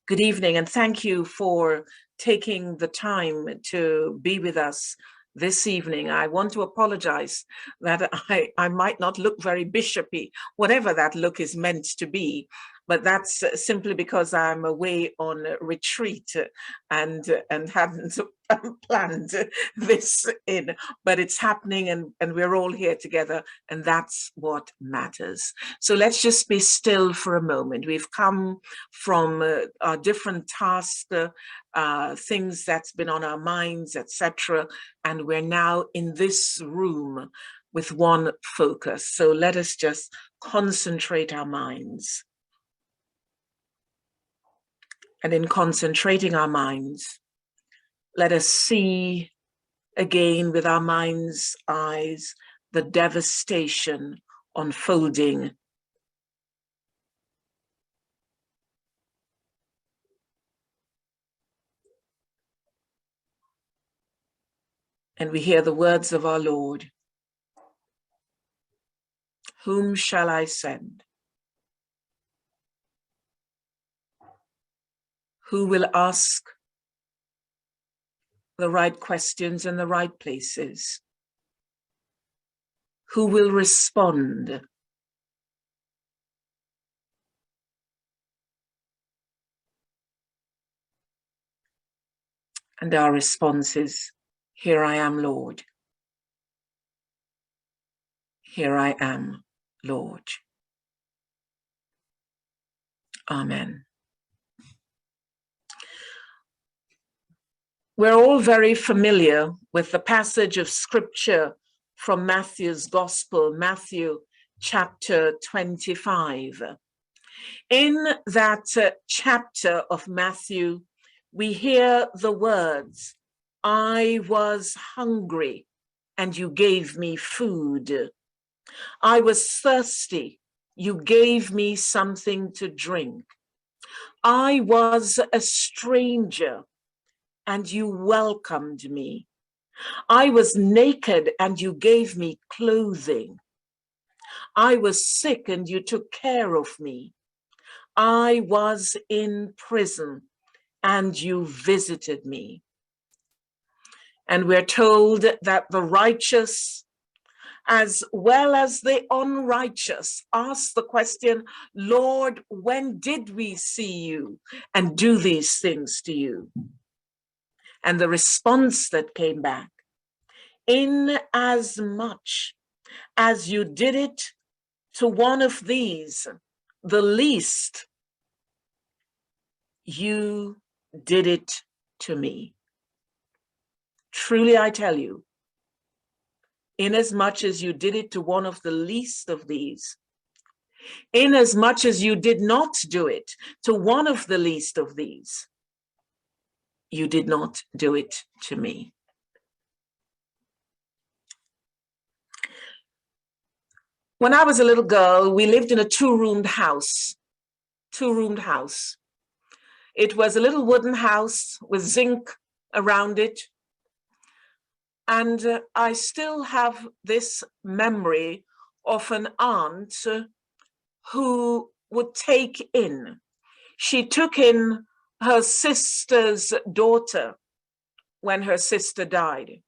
Good evening, and thank you for taking the time to be with us this evening. I want to apologize that I might not look very bishopy, whatever that look is meant to be, but that's simply because I'm away on retreat and hadn't planned this in, but it's happening and we're all here together, and that's what matters. So let's just be still for a moment. We've come from our different tasks, things that's been on our minds, etc. And we're now in this room with one focus. So let us just concentrate our minds. And in concentrating our minds, let us see again with our mind's eyes the devastation unfolding. And we hear the words of our Lord. Whom shall I send? Who will ask the right questions in the right places? Who will respond? And our response is, here I am, Lord. Here I am, Lord. Amen. We're all very familiar with the passage of scripture from Matthew's Gospel, Matthew chapter 25. In that chapter of Matthew, we hear the words, I was hungry and you gave me food. I was thirsty, you gave me something to drink. I was a stranger and you welcomed me. I was naked and you gave me clothing. I was sick and you took care of me. I was in prison and you visited me. And we're told that the righteous, as well as the unrighteous, ask the question, Lord, when did we see you and do these things to you? And the response that came back, in as much as you did it to one of these, the least, you did it to me. Truly, I tell you, inasmuch as you did it to one of the least of these, inasmuch as you did not do it to one of the least of these, you did not do it to me. When I was a little girl, we lived in a two-roomed house. It was a little wooden house with zinc around it. And I still have this memory of an aunt who would take in. She took in her sister's daughter when her sister died.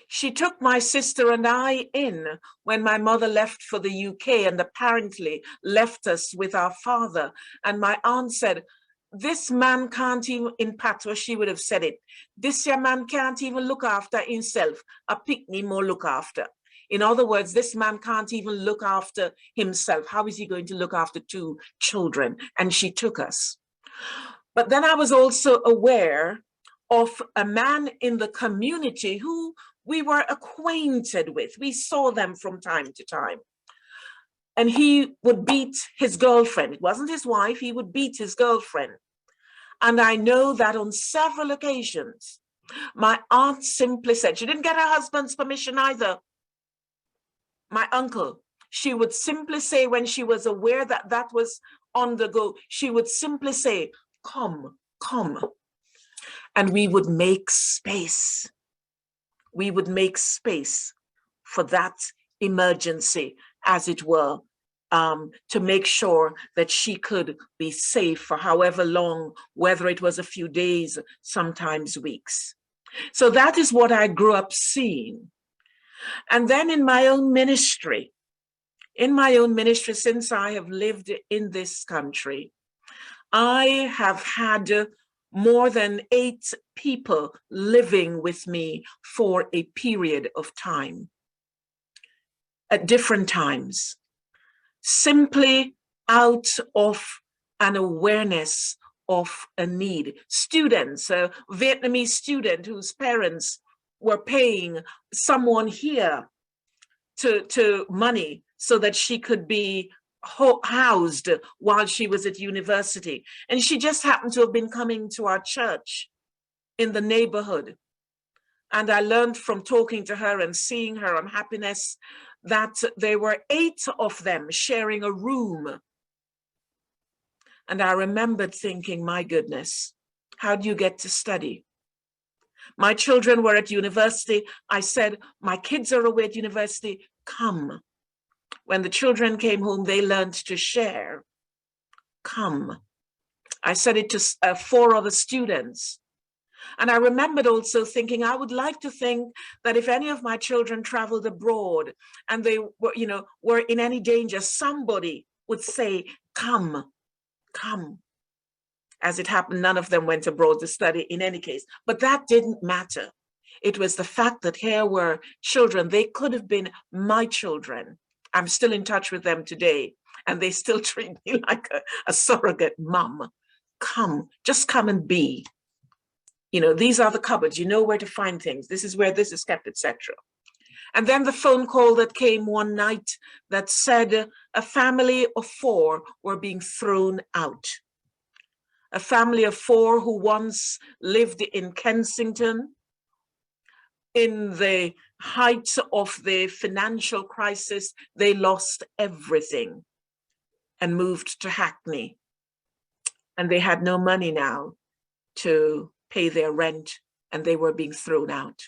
She took my sister and I in when my mother left for the UK and apparently left us with our father. And my aunt said, this man can't even, in patois she would have said it, this your man can't even look after himself, a picnic more look after. In other words, this man can't even look after himself. How is he going to look after two children? And she took us. But then I was also aware of a man in the community who we were acquainted with. We saw them from time to time. And he would beat his girlfriend. It wasn't his wife, he would beat his girlfriend. And I know that on several occasions, my aunt simply said, she didn't get her husband's permission either. My uncle, she would simply say when she was aware that that was on the go, she would simply say, come, come. And we would make space. We would make space for that emergency, as it were, to make sure that she could be safe for however long, whether it was a few days, sometimes weeks. So that is what I grew up seeing. And then in my own ministry, since I have lived in this country, I have had more than 8 people living with me for a period of time, at different times, simply out of an awareness of a need. Students, a Vietnamese student whose parents were paying someone here to money so that she could be housed while she was at university. And she just happened to have been coming to our church in the neighborhood. And I learned from talking to her and seeing her on Happiness that there were 8 of them sharing a room. And I remembered thinking, my goodness, how do you get to study? My children were at university. I said, my kids are away at university, come. When the children came home, they learned to share. Come. I said it to 4 other students. And I remembered also thinking, I would like to think that if any of my children traveled abroad and they were, were in any danger, somebody would say, come, come. As it happened, none of them went abroad to study in any case, but that didn't matter. It was the fact that here were children, they could have been my children. I'm still in touch with them today, and they still treat me like a surrogate mum. Come, just come and be. These are the cupboards, you know where to find things. This is where this is kept, etc. And then the phone call that came one night that said a family of 4 were being thrown out. A family of 4 who once lived in Kensington. In the height of the financial crisis, they lost everything and moved to Hackney. And they had no money now to pay their rent, and they were being thrown out.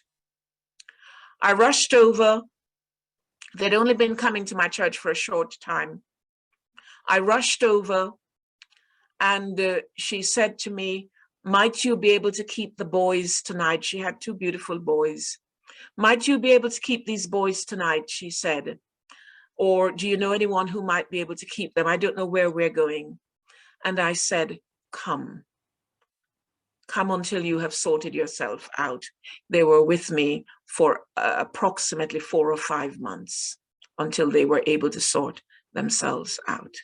I rushed over. They'd only been coming to my church for a short time. I rushed over, and she said to me, might you be able to keep the boys tonight? She had 2 beautiful boys. Might you be able to keep these boys tonight, she said. Or do you know anyone who might be able to keep them? I don't know where we're going. And I said, come. Come until you have sorted yourself out. They were with me for approximately 4 or 5 months until they were able to sort themselves out.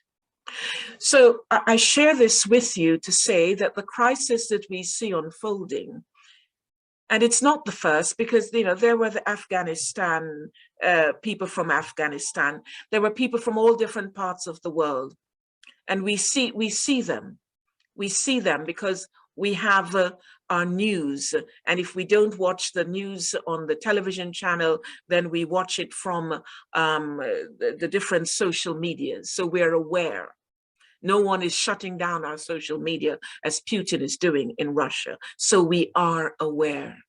So I share this with you to say that the crisis that we see unfolding, and it's not the first, because there were the Afghanistan people from Afghanistan. There were people from all different parts of the world, and we see them. We see them because we have our news, and if we don't watch the news on the television channel, then we watch it from the different social medias. So we're aware. No one is shutting down our social media as Putin is doing in Russia. So we are aware.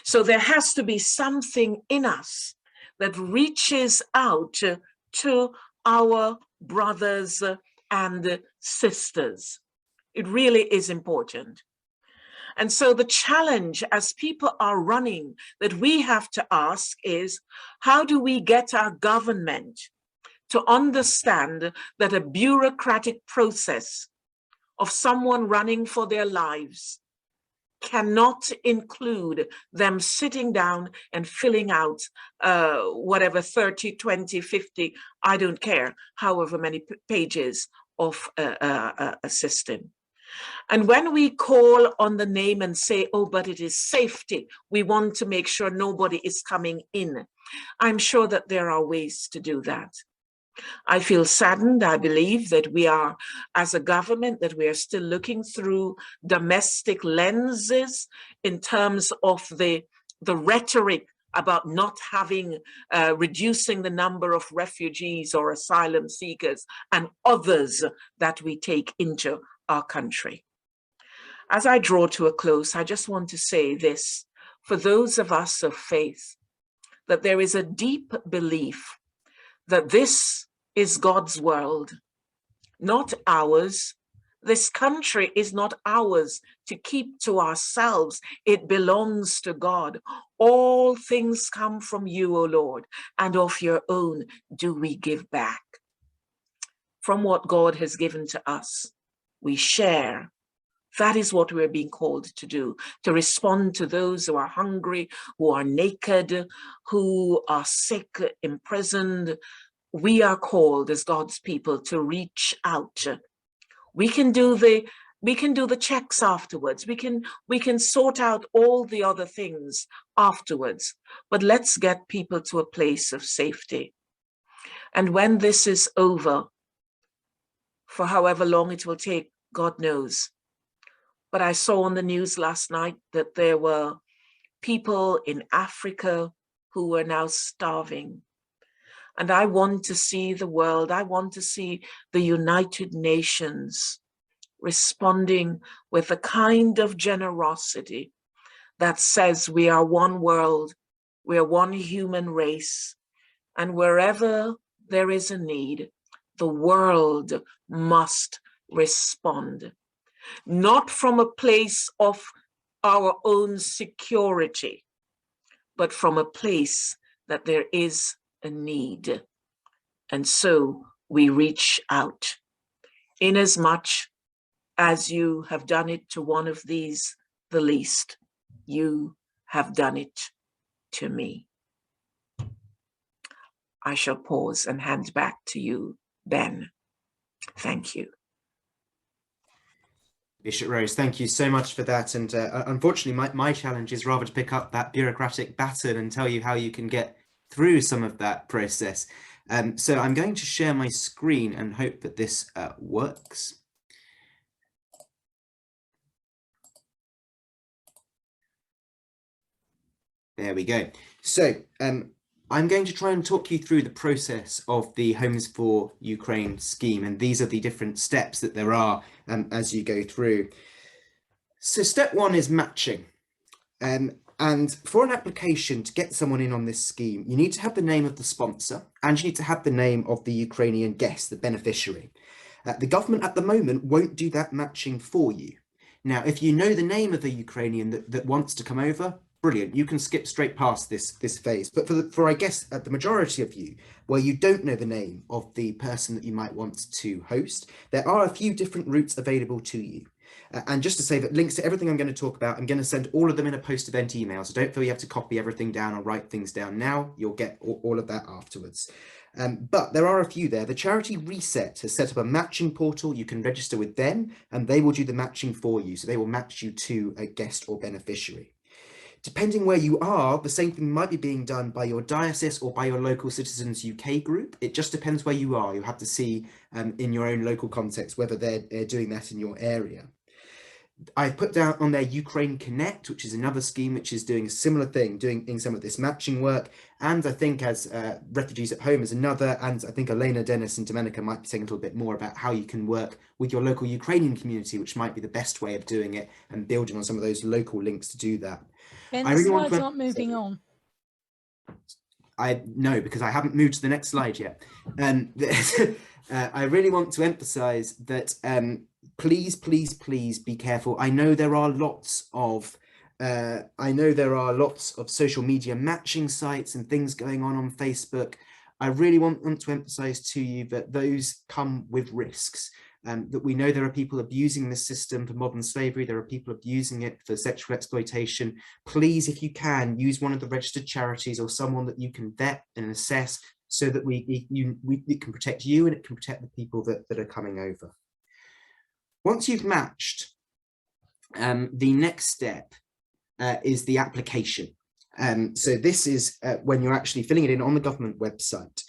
So there has to be something in us that reaches out to our brothers and sisters. It really is important. And so the challenge as people are running that we have to ask is, how do we get our government to understand that a bureaucratic process of someone running for their lives cannot include them sitting down and filling out whatever 30, 20, 50, I don't care, however many pages of a system. And when we call on the name and say, oh, but it is safety, we want to make sure nobody is coming in, I'm sure that there are ways to do that. I feel saddened. I believe that we are, as a government, that we are still looking through domestic lenses in terms of the rhetoric about not having, reducing the number of refugees or asylum seekers and others that we take into our country. As I draw to a close, I just want to say this, for those of us of faith, that there is a deep belief that this is God's world, not ours. This country is not ours to keep to ourselves. It belongs to God. All things come from you, O Lord, and of your own do we give back. From what God has given to us, we share. That is what we're being called to do, to respond to those who are hungry, who are naked, who are sick, imprisoned. We are called as God's people to reach out. We can do the checks afterwards. We can sort out all the other things afterwards. But let's get people to a place of safety. And when this is over, for however long it will take, God knows. But I saw on the news last night that there were people in Africa who were now starving. And I want to see the world, I want to see the United Nations responding with a kind of generosity that says we are one world, we are one human race, and wherever there is a need, the world must respond. Not from a place of our own security, but from a place that there is a need. And so we reach out. Inasmuch as you have done it to one of these, the least, you have done it to me. I shall pause and hand back to you, Ben. Thank you. Bishop Rose, thank you so much for that. And unfortunately, my challenge is rather to pick up that bureaucratic baton and tell you how you can get through some of that process. So I'm going to share my screen and hope that this works. There we go. So I'm going to try and talk you through the process of the Homes for Ukraine scheme, and these are the different steps that there are as you go through. So step one is matching. And for an application to get someone in on this scheme, you need to have the name of the sponsor and you need to have the name of the Ukrainian guest, the beneficiary. The government at the moment won't do that matching for you. Now, if you know the name of the Ukrainian that wants to come over, brilliant, you can skip straight past this phase. But for I guess the majority of you, where you don't know the name of the person that you might want to host, there are a few different routes available to you. And just to say that links to everything I'm going to talk about, I'm going to send all of them in a post-event email. So don't feel you have to copy everything down or write things down now. You'll get all of that afterwards. But there are a few there. The charity Reset has set up a matching portal. You can register with them and they will do the matching for you. So they will match you to a guest or beneficiary. Depending where you are, the same thing might be being done by your diocese or by your local Citizens UK group. It just depends where you are. You have to see in your own local context whether they're doing that in your area. I've put down on there Ukraine Connect, which is another scheme which is doing a similar thing, doing some of this matching work. And I think as Refugees at Home is another, and I think Olena, Dennis and Domenica might be saying a little bit more about how you can work with your local Ukrainian community, which might be the best way of doing it and building on some of those local links to do that. Ben, the slides aren't moving on. No, because I haven't moved to the next slide yet. I really want to emphasize that please, please, please be careful. I know there are lots of social media matching sites and things going on Facebook. I really want to emphasize to you that those come with risks. That we know there are people abusing this system for modern slavery. There are people abusing it for sexual exploitation. Please, if you can, use one of the registered charities or someone that you can vet and assess so that it can protect you and it can protect the people that are coming over. Once you've matched, the next step is the application. So this is when you're actually filling it in on the government website.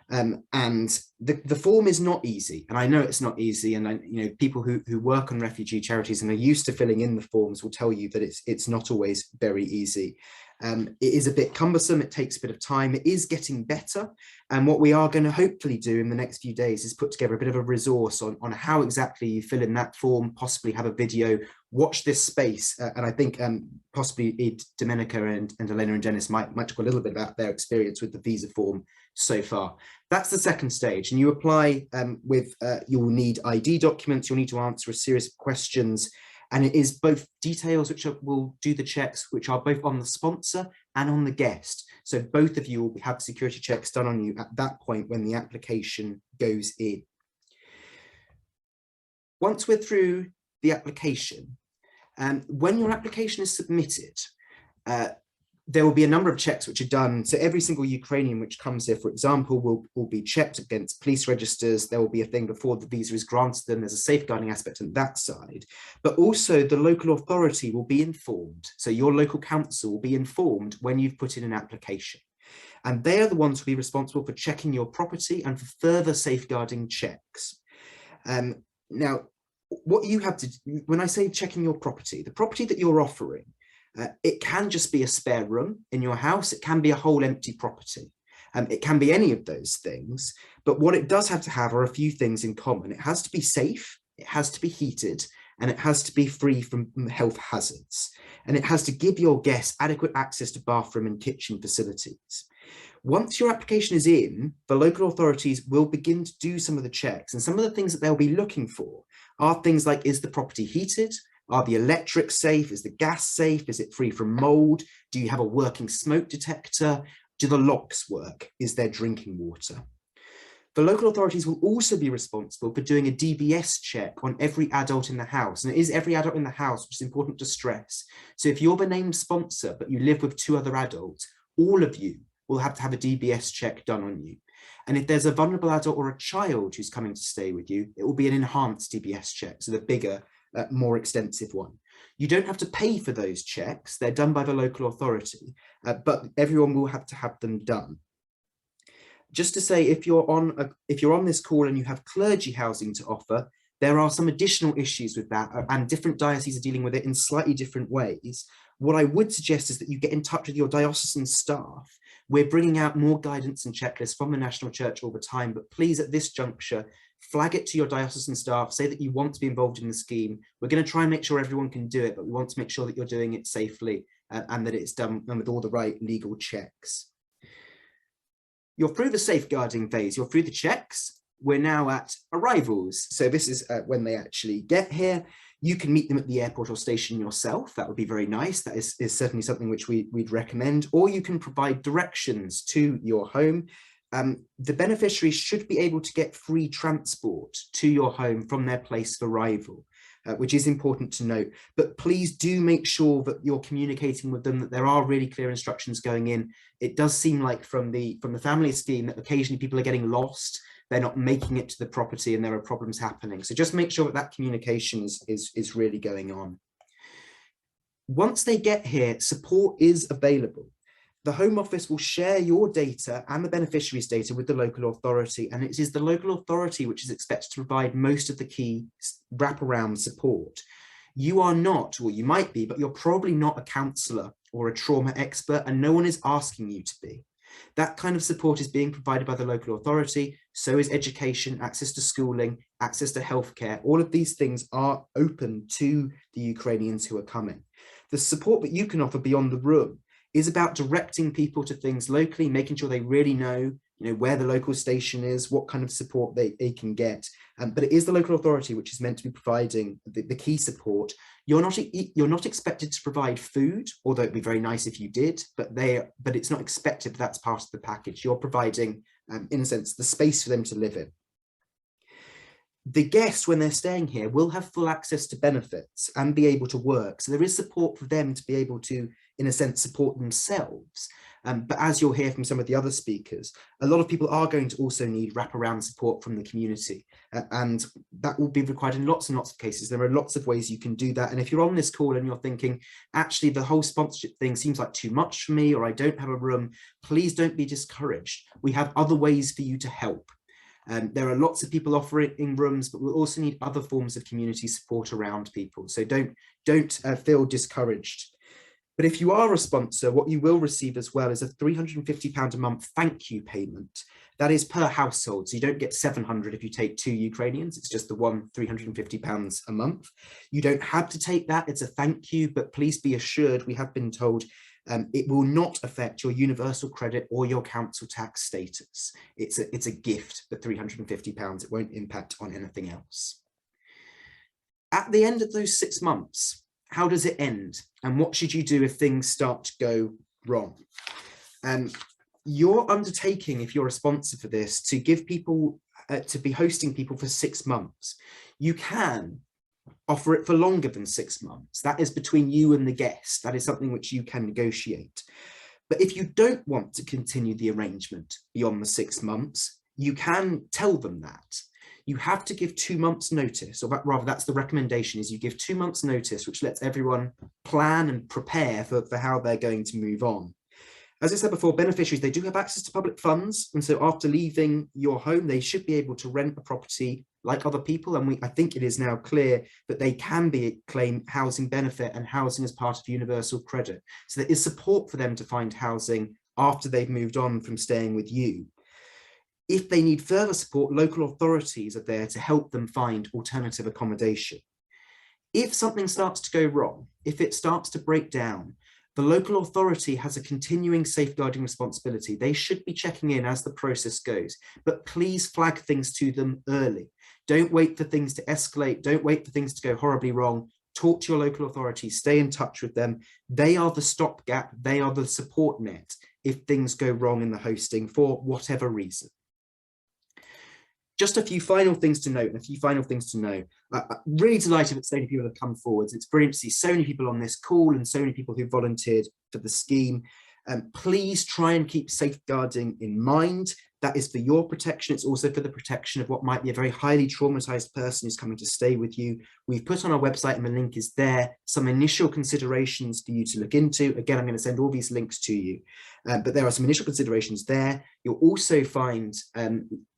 And the form is not easy, and I know it's not easy, and people who work on refugee charities and are used to filling in the forms will tell you that it's not always very easy. It is a bit cumbersome, it takes a bit of time, it is getting better, and what we are going to hopefully do in the next few days is put together a bit of a resource on how exactly you fill in that form, possibly have a video, watch this space, and I think possibly Domenica and Olena and Dennis might talk a little bit about their experience with the visa form so far. That's the second stage, and you apply you will need ID documents, you'll need to answer a series of questions, and it is both details which will do the checks, which are both on the sponsor and on the guest. So both of you will have security checks done on you at that point when the application goes in. Once we're through the application, when your application is submitted, there will be a number of checks which are done. So every single Ukrainian which comes here, for example, will be checked against police registers. There will be a thing before the visa is granted them. There's a safeguarding aspect on that side, but also the local authority will be informed. So your local council will be informed when you've put in an application. And they are the ones who will be responsible for checking your property and for further safeguarding checks. Now, what you have to do, when I say checking your property, the property that you're offering, it can just be a spare room in your house. It can be a whole empty property. It can be any of those things. But what it does have to have are a few things in common. It has to be safe, it has to be heated, and it has to be free from health hazards. And it has to give your guests adequate access to bathroom and kitchen facilities. Once your application is in, the local authorities will begin to do some of the checks. And some of the things that they'll be looking for are things like, is the property heated? Are the electrics safe? Is the gas safe? Is it free from mold? Do you have a working smoke detector? Do the locks work? Is there drinking water? The local authorities will also be responsible for doing a DBS check on every adult in the house. And it is every adult in the house, which is important to stress. So if you're the named sponsor, but you live with 2 other adults, all of you will have to have a DBS check done on you. And if there's a vulnerable adult or a child who's coming to stay with you, it will be an enhanced DBS check, so the bigger, more extensive one. You don't have to pay for those checks. They're done by the local authority, but everyone will have to have them done. Just to say, if you're on this call and you have clergy housing to offer, there are some additional issues with that, and different dioceses are dealing with it in slightly different ways. What I would suggest is that you get in touch with your diocesan staff. We're bringing out more guidance and checklists from the National Church all the time, but please, at this juncture, flag it to your diocesan staff, say that you want to be involved in the scheme. We're going to try and make sure everyone can do it, but we want to make sure that you're doing it safely and that it's done with all the right legal checks. You're through the safeguarding phase, you're through the checks. We're now at arrivals. So this is when they actually get here. You can meet them at the airport or station yourself. That would be very nice. That is certainly something which we'd recommend. Or you can provide directions to your home. The beneficiary should be able to get free transport to your home from their place of arrival, which is important to note. But please do make sure that you're communicating with them, that there are really clear instructions going in. It does seem like from the family scheme that occasionally people are getting lost. They're not making it to the property and there are problems happening. So just make sure that communication is really going on. Once they get here, support is available. The Home Office will share your data and the beneficiary's data with the local authority, and it is the local authority which is expected to provide most of the key wraparound support. You are not, or you might be, but you're probably not a counsellor or a trauma expert, and no one is asking you to be. That kind of support is being provided by the local authority. So is education, access to schooling, access to healthcare. All of these things are open to the Ukrainians who are coming. The support that you can offer beyond the room is about directing people to things locally, making sure they really know, where the local station is, what kind of support they can get. But it is the local authority which is meant to be providing the key support. You're not expected to provide food, although it'd be very nice if you did, but it's not expected that's part of the package. You're providing, in a sense, the space for them to live in. The guests, when they're staying here, will have full access to benefits and be able to work. So there is support for them to be able to, in a sense, support themselves. But as you'll hear from some of the other speakers, a lot of people are going to also need wraparound support from the community. And that will be required in lots and lots of cases. There are lots of ways you can do that. And if you're on this call and you're thinking, actually, the whole sponsorship thing seems like too much for me, or I don't have a room, please don't be discouraged. We have other ways for you to help. There are lots of people offering rooms, but we'll also need other forms of community support around people. So don't feel discouraged. But if you are a sponsor, what you will receive as well is a £350 a month thank you payment. That is per household. So you don't get 700 if you take 2 Ukrainians. It's just the one £350 a month. You don't have to take that. It's a thank you, but please be assured, we have been told It will not affect your universal credit or your council tax status. It's a gift for £350. It won't impact on anything else. At the end of those 6 months, how does it end? And what should you do if things start to go wrong? You're undertaking, if you're a sponsor for this, to give people, to be hosting people for 6 months. You can offer it for longer than 6 months. That is between you and the guest. That is something which you can negotiate. But if you don't want to continue the arrangement beyond the 6 months, you can tell them that. You have to give 2 months notice, or rather that's the recommendation, is you give 2 months notice, which lets everyone plan and prepare for how they're going to move on. As I said before, beneficiaries, they do have access to public funds. And so after leaving your home, they should be able to rent a property like other people. And I think it is now clear that they can claim housing benefit and housing as part of universal credit. So there is support for them to find housing after they've moved on from staying with you. If they need further support, local authorities are there to help them find alternative accommodation. If something starts to go wrong, if it starts to break down, the local authority has a continuing safeguarding responsibility. They should be checking in as the process goes, but please flag things to them early. Don't wait for things to escalate. Don't wait for things to go horribly wrong. Talk to your local authority, stay in touch with them. They are the stopgap. They are the support net if things go wrong in the hosting for whatever reason. Just a few final things to note and a few final things to know. Really delighted that so many people have come forwards. It's brilliant to see so many people on this call and so many people who volunteered for the scheme. Please try and keep safeguarding in mind. That is for your protection. It's also for the protection of what might be a very highly traumatized person who's coming to stay with you. We've put on our website, and the link is there, some initial considerations for you to look into. Again, I'm going to send all these links to you, but there are some initial considerations there. You'll also find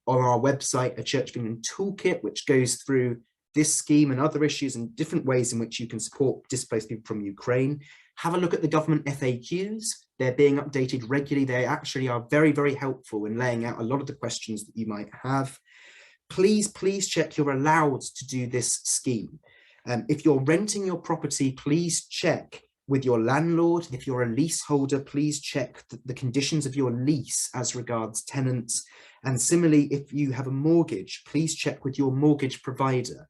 on our website a Church of England toolkit, which goes through this scheme and other issues and different ways in which you can support displaced people from Ukraine. Have a look at the government FAQs. They're being updated regularly. They actually are very, very helpful in laying out a lot of the questions that you might have. Please check you're allowed to do this scheme. If you're renting your property, please check with your landlord. If you're a leaseholder, please check the conditions of your lease as regards tenants. And similarly, if you have a mortgage, please check with your mortgage provider.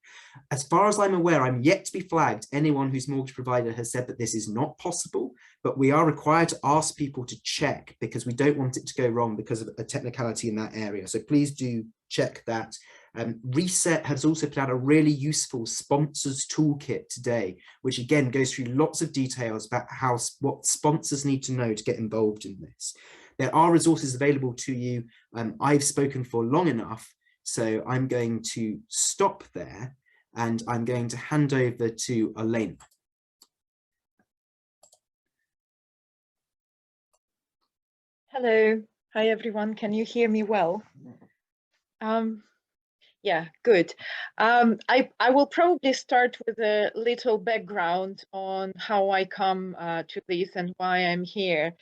As far as I'm aware, I'm yet to be flagged anyone whose mortgage provider has said that this is not possible, but we are required to ask people to check because we don't want it to go wrong because of a technicality in that area. So please do check that. Reset has also put out a really useful sponsors toolkit today, which again goes through lots of details about what sponsors need to know to get involved in this. There are resources available to you. I've spoken for long enough, so I'm going to stop there and I'm going to hand over to Olena. Hello. Hi, everyone. Can you hear me well? Yeah, good. I will probably start with a little background on how I come to this and why I'm here.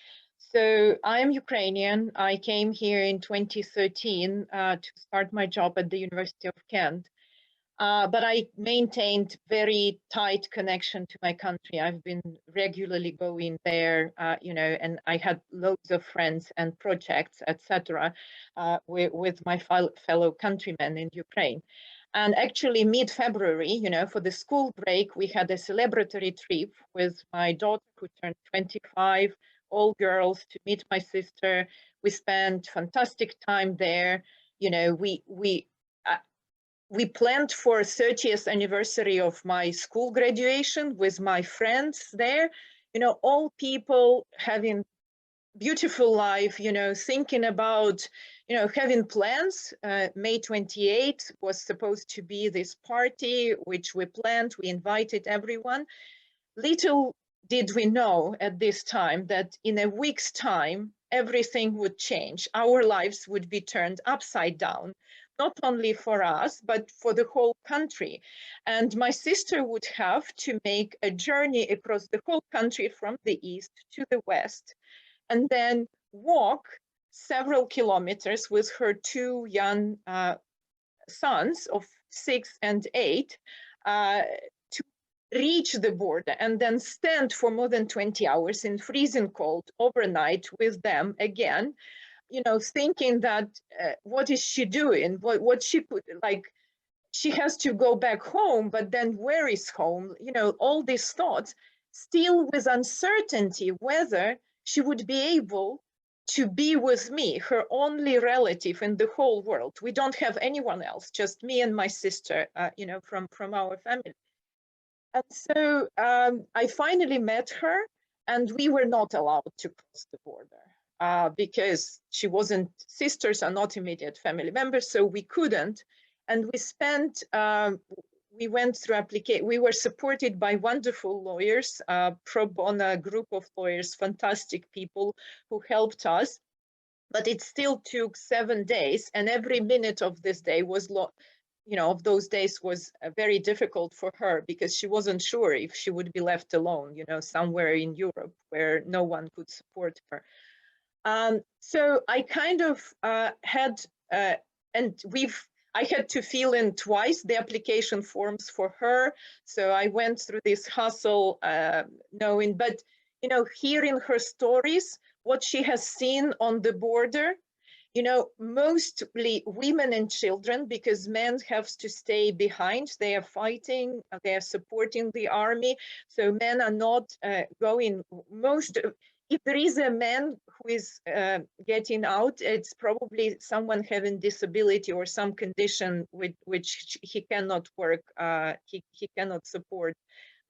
So I'm Ukrainian. I came here in 2013 to start my job at the University of Kent. But I maintained very tight connection to my country. I've been regularly going there, and I had loads of friends and projects, etc., with my fellow countrymen in Ukraine. And actually, mid-February, for the school break, we had a celebratory trip with my daughter who turned 25, all girls, to meet my sister. We spent fantastic time there. We planned for 30th anniversary of my school graduation with my friends there, all people having beautiful life, thinking about, having plans. May 28th was supposed to be this party, which we planned. We invited everyone. Little did we know at this time that in a week's time, everything would change. Our lives would be turned upside down, not only for us, but for the whole country. And my sister would have to make a journey across the whole country from the east to the west, and then walk several kilometers with her two young sons of 6 and 8 to reach the border and then stand for more than 20 hours in freezing cold overnight with them again, thinking that what is she doing? What she could, like, she has to go back home, but then where is home? All these thoughts, still with uncertainty whether she would be able to be with me, her only relative in the whole world. We don't have anyone else, just me and my sister, from our family. And so I finally met her, and we were not allowed to cross the border because she wasn't, sisters are not immediate family members, so we couldn't. And we spent, we went through application, we were supported by wonderful lawyers, pro bono group of lawyers, fantastic people who helped us. But it still took 7 days, and every minute of this day was of those days was very difficult for her, because she wasn't sure if she would be left alone, somewhere in Europe where no one could support her. So I kind of had, I had to fill in twice the application forms for her. So I went through this hustle, knowing, but hearing her stories, what she has seen on the border, mostly women and children, because men have to stay behind. They are fighting, they are supporting the army. So men are not going, if there is a man who is getting out, it's probably someone having disability or some condition with which he cannot work, he cannot support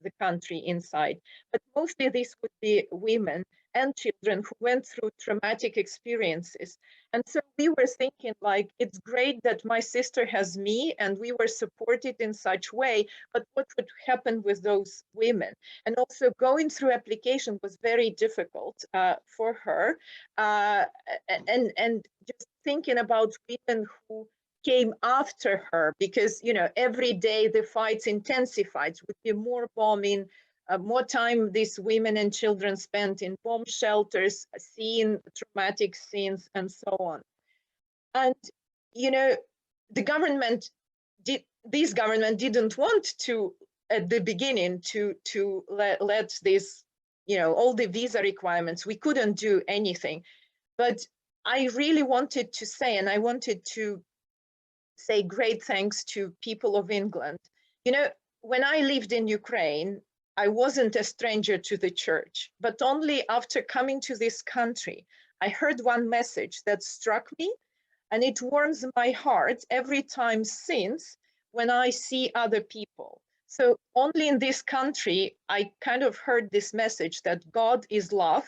the country inside. But mostly this would be women and children who went through traumatic experiences. And so we were thinking, like, it's great that my sister has me and we were supported in such way, but what would happen with those women? And also going through application was very difficult for her. And just thinking about women who came after her, because every day the fights intensified, would be more bombing, more time these women and children spent in bomb shelters, seeing traumatic scenes and so on. And the government this government didn't want to at the beginning to let this, all the visa requirements, we couldn't do anything. But I really wanted to say, and I wanted to say great thanks to people of England. When I lived in Ukraine, I wasn't a stranger to the church, but only after coming to this country, I heard one message that struck me, and it warms my heart every time since when I see other people. So only in this country, I kind of heard this message that God is love.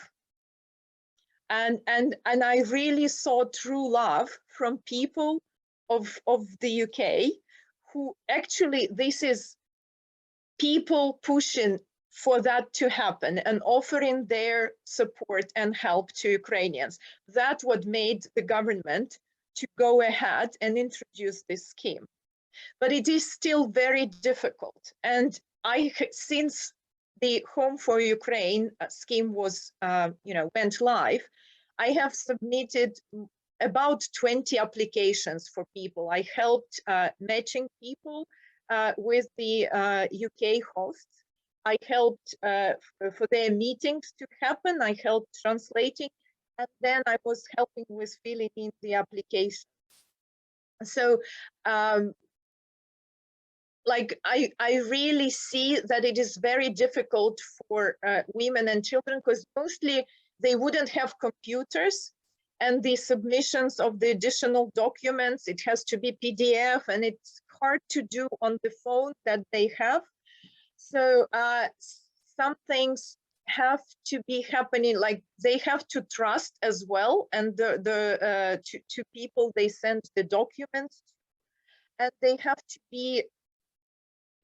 And I really saw true love from people of the UK, who actually, this is people pushing for that to happen and offering their support and help to Ukrainians. That's what made the government to go ahead and introduce this scheme. But it is still very difficult. And since the Home for Ukraine scheme was, went live, I have submitted about 20 applications for people. I helped matching people with the UK hosts. I helped for their meetings to happen. I helped translating, and then I was helping with filling in the application. So, like, I really see that it is very difficult for women and children, because mostly they wouldn't have computers, and the submissions of the additional documents, it has to be PDF, and it's hard to do on the phone that they have. So some things have to be happening, like they have to trust as well, and to people they send the documents, and they have to be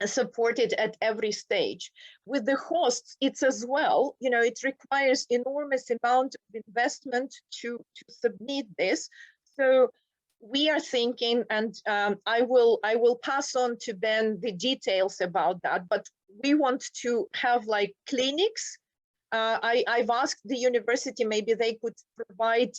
supported at every stage. With the hosts, it's as well, it requires enormous amount of investment to submit this. So we are thinking, and I will pass on to Ben the details about that, but we want to have like clinics. I've asked the university, maybe they could provide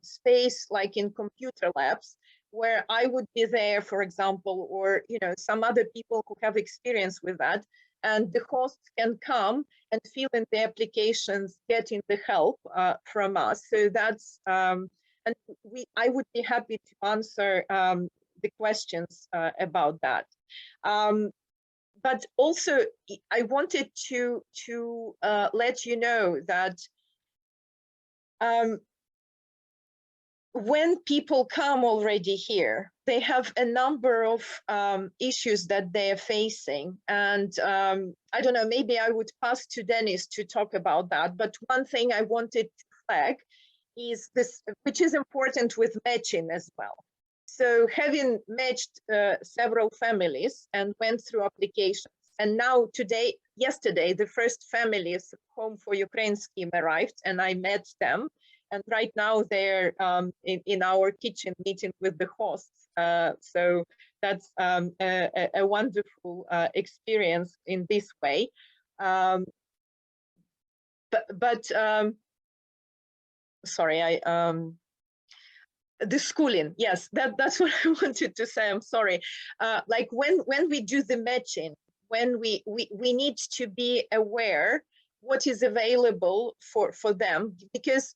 space like in computer labs, where I would be there, for example, or some other people who have experience with that, and the hosts can come and fill in the applications, getting the help from us. So that's, and I would be happy to answer the questions about that. But also, I wanted to let you know that when people come already here, they have a number of issues that they are facing. And I don't know, maybe I would pass to Dennis to talk about that. But one thing I wanted to flag is this, which is important with matching as well. So having matched several families and went through applications, and now yesterday, the first families Home for Ukraine scheme arrived, and I met them. And right now they're in our kitchen meeting with the hosts. So that's a wonderful experience in this way. Sorry, the schooling, yes, that's what I wanted to say. I'm sorry. Like when we do the matching, when we need to be aware what is available for them, because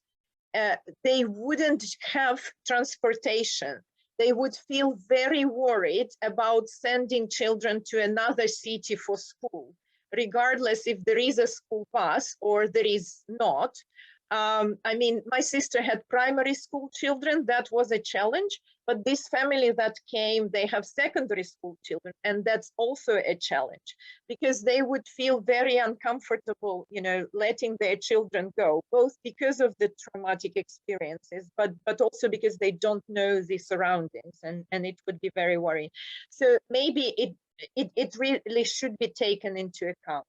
they wouldn't have transportation. They would feel very worried about sending children to another city for school, regardless if there is a school bus or there is not. I mean, my sister had primary school children. That was a challenge. But this family that came, they have secondary school children, and that's also a challenge, because they would feel very uncomfortable, you know, letting their children go, both because of the traumatic experiences, but also because they don't know the surroundings, and it would be very worrying. So maybe it really should be taken into account.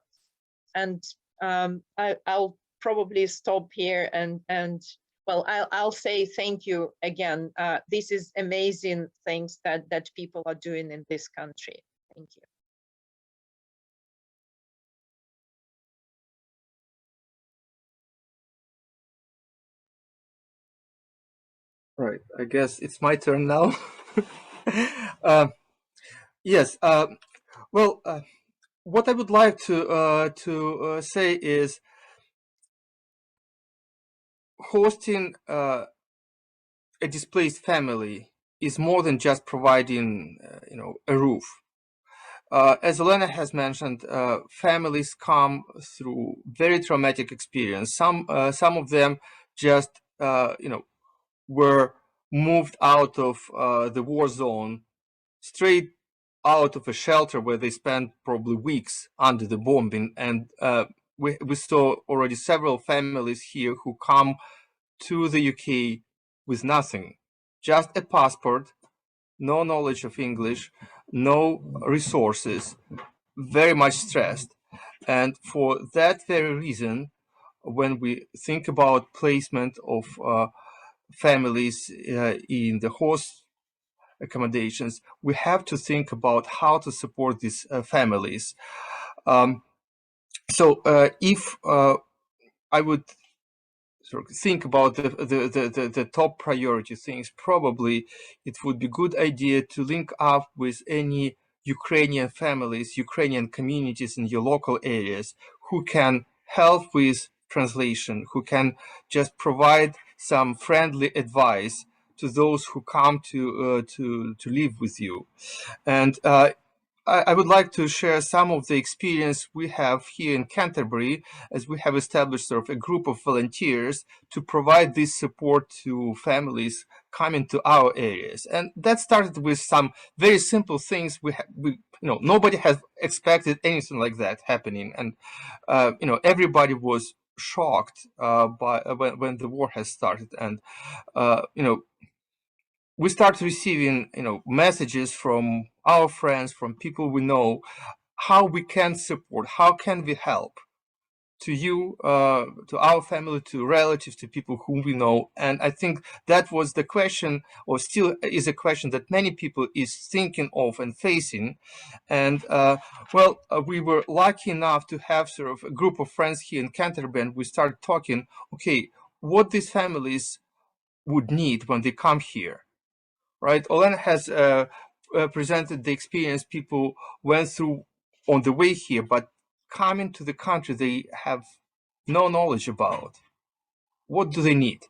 And I'll probably stop here and well, I'll say thank you again. This is amazing things that people are doing in this country. Thank you. Right, I guess it's my turn now. Yes. Well, what I would like to say is, hosting a displaced family is more than just providing, you know, a roof. As Olena has mentioned, families come through very traumatic experience. Some of them just, you know, were moved out of the war zone, straight out of a shelter where they spent probably weeks under the bombing. And we saw already several families here who come to the UK with nothing, just a passport, no knowledge of English, no resources, very much stressed. And for that very reason, when we think about placement of families in the host accommodations, we have to think about how to support these families. So if I would sort of think about the top priority things, probably it would be a good idea to link up with any Ukrainian families, Ukrainian communities in your local areas who can help with translation, who can just provide some friendly advice to those who come to live with you. And I would like to share some of the experience we have here in Canterbury, as we have established sort of a group of volunteers to provide this support to families coming to our areas. And that started with some very simple things. We you know, nobody has expected anything like that happening, and you know, everybody was shocked by when the war has started, and you know, we start receiving, you know, messages from our friends, from people we know, how we can support, how can we help to you, to our family, to relatives, to people whom we know. And I think that was the question, or still is a question that many people is thinking of and facing. And well, we were lucky enough to have sort of a group of friends here in Canterbury, and we started talking, okay, what these families would need when they come here. Right, Olena has presented the experience people went through on the way here, but coming to the country they have no knowledge about. What do they need?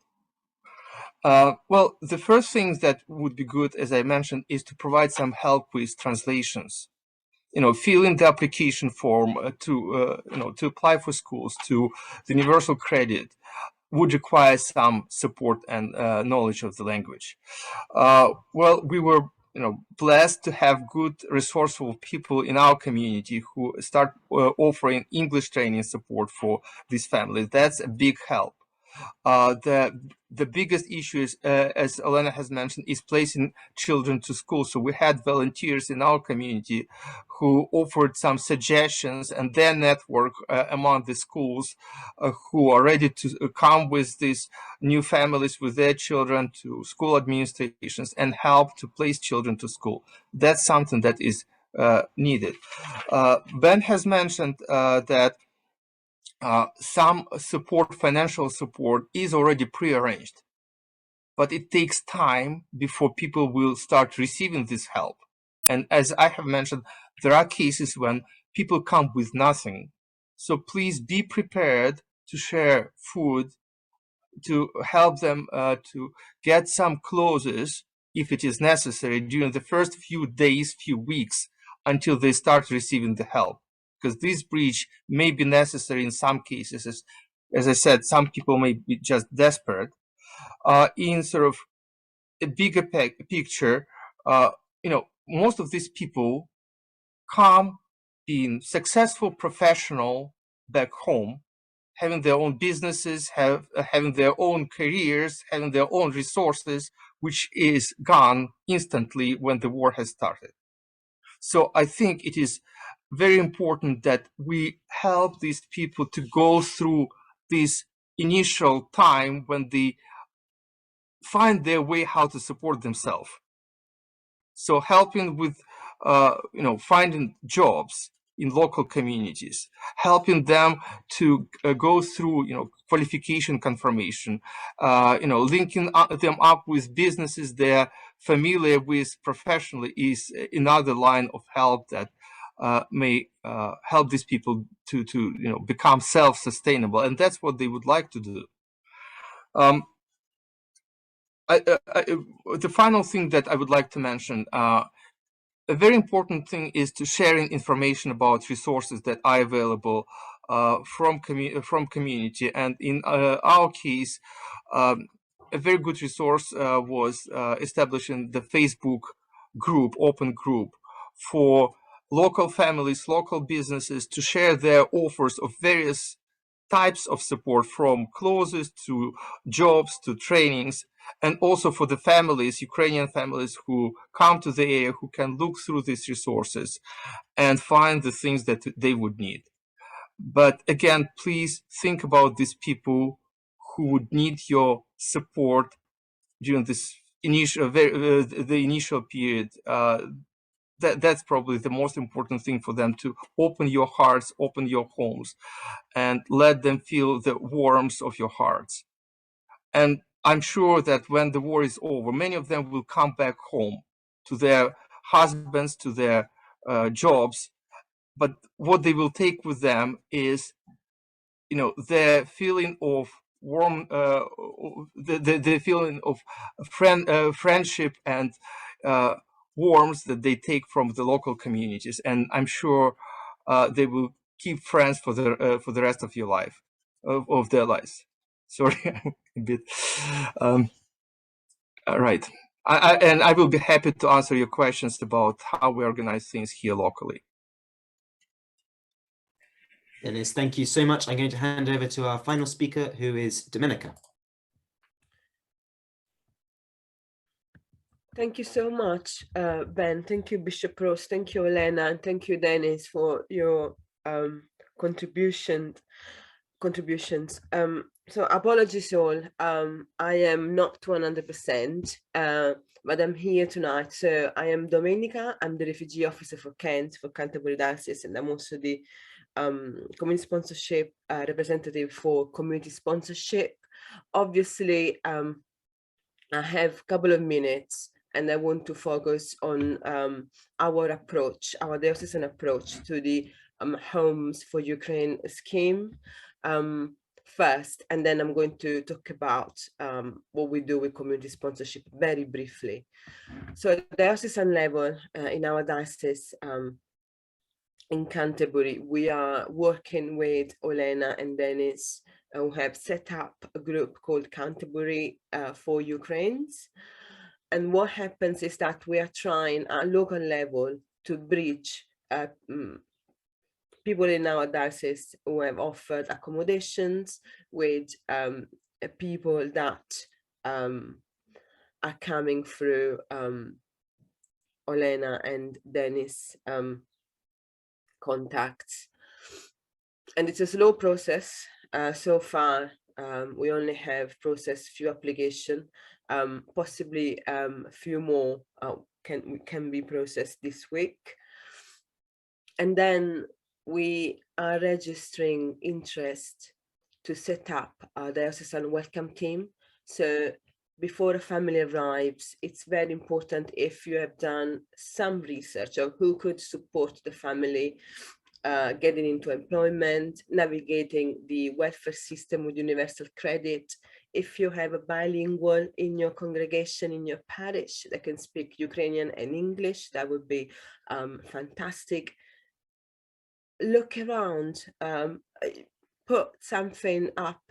Well, the first thing that would be good, as I mentioned, is to provide some help with translations. Filling the application form to apply for schools, to the universal credit, would require some support and knowledge of the language. Well, we were blessed to have good, resourceful people in our community who start offering English training support for these families. That's a big help. The biggest issue is, as Olena has mentioned, is placing children to school. So we had volunteers in our community who offered some suggestions, and their network among the schools who are ready to come with these new families with their children to school administrations and help to place children to school. That's something that is needed. Ben has mentioned that some support, financial support, is already prearranged, but it takes time before people will start receiving this help. And as I have mentioned, there are cases when people come with nothing. So please be prepared to share food, to help them to get some clothes if it is necessary during the first few days, few weeks, until they start receiving the help. Because this bridge may be necessary in some cases. As I said, some people may be just desperate. In sort of a bigger picture, most of these people come being successful professional back home, having their own businesses, having their own careers, having their own resources, which is gone instantly when the war has started. So I think it is very important that we help these people to go through this initial time when they find their way how to support themselves. So helping with, finding jobs in local communities, helping them to go through, qualification confirmation, linking them up with businesses they're familiar with professionally is another line of help that may help these people to become self-sustainable, and that's what they would like to do. The final thing that I would like to mention, a very important thing is to sharing information about resources that are available from community. And in our case, a very good resource was establishing the Facebook group, open group, for local families, local businesses to share their offers of various types of support, from clothes to jobs to trainings, and also for the families, Ukrainian families who come to the area, who can look through these resources and find the things that they would need. But again, please think about these people who would need your support during this initial, the initial period. That's probably the most important thing for them, to open your hearts, open your homes, and let them feel the warmth of your hearts. And I'm sure that when the war is over, many of them will come back home to their husbands, to their jobs. But what they will take with them is, their feeling of warm, the feeling of friendship and warmth that they take from the local communities. And I'm sure they will keep friends for the rest of your life, of their lives. Sorry, a bit. All right. And I will be happy to answer your questions about how we organize things here locally. Dennis, thank you so much. I'm going to hand over to our final speaker, who is Domenica. Thank you so much, Ben. Thank you, Bishop Ross. Thank you, Olena, and thank you, Dennis, for your contributions. So apologies all. I am not 100%, but I'm here tonight. So I am Domenica. I'm the refugee officer for Kent, for Canterbury Diocese, and I'm also the community sponsorship representative for community sponsorship. Obviously, I have a couple of minutes and I want to focus on our approach, our diocesan approach to the Homes for Ukraine scheme first, and then I'm going to talk about what we do with community sponsorship very briefly. So at the diocesan level, in our diocese in Canterbury, we are working with Olena and Dennis, who have set up a group called Canterbury for Ukrainians. And what happens is that we are trying at local level to bridge people in our diocese who have offered accommodations with people that are coming through Olena and Dennis contacts. And it's a slow process. So far, we only have processed few applications, possibly a few more can be processed this week. And then we are registering interest to set up a diocesan welcome team. So before a family arrives, it's very important, if you have done some research of who could support the family, getting into employment, navigating the welfare system with universal credit. If you have a bilingual in your congregation, in your parish, that can speak Ukrainian and English, that would be fantastic. Look around, put something up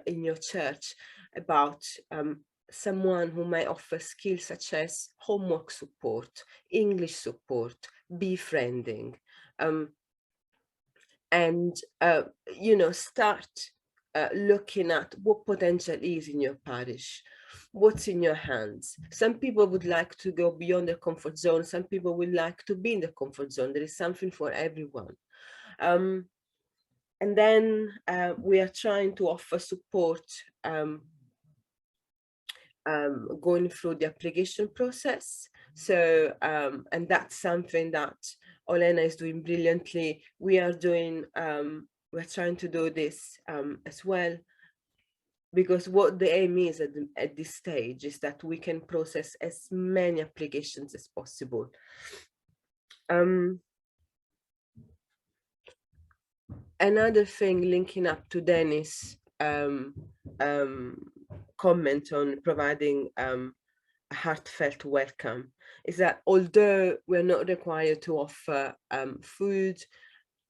in your church about someone who may offer skills such as homework support, English support, befriending, and you know, start looking at what potential is in your parish, what's in your hands. Some people would like to go beyond their comfort zone. Some people would like to be in the comfort zone. There is something for everyone. And then we are trying to offer support going through the application process. So, and that's something that Olena is doing brilliantly. We are doing, we're trying to do this as well, because what the aim is at this stage is that we can process as many applications as possible. Another thing linking up to Dennis' comment on providing a heartfelt welcome is that although we're not required to offer food,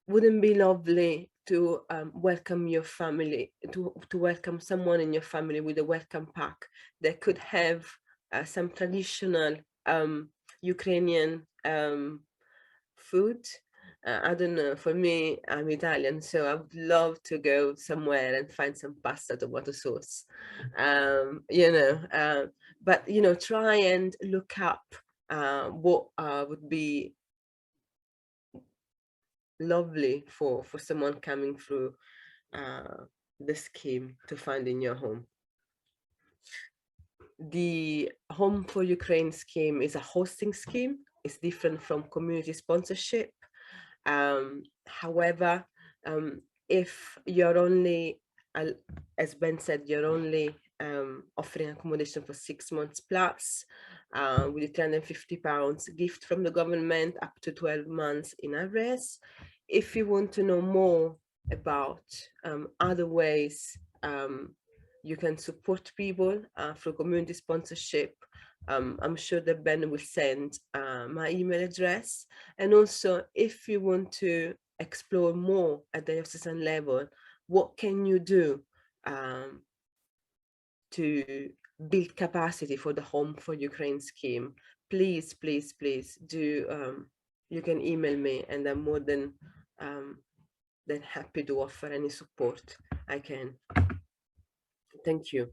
wouldn't be lovely to welcome your family, to welcome someone in your family with a welcome pack that could have some traditional Ukrainian food. I don't know, for me, I'm Italian, so I would love to go somewhere and find some pasta, tomato sauce, you know, but, you know, try and look up what would be lovely for someone coming through the scheme to find in your home. The Home for Ukraine scheme is a hosting scheme. It's different from community sponsorship. However, if you're only, as Ben said, you're only offering accommodation for 6 months plus, with £350 gift from the government up to 12 months in arrears. If you want to know more about other ways you can support people through community sponsorship, I'm sure that Ben will send my email address. And also, if you want to explore more at the diocesan level, what can you do to build capacity for the Home for Ukraine scheme? Please, please, please do. You can email me, and I'm more than happy to offer any support I can. Thank you.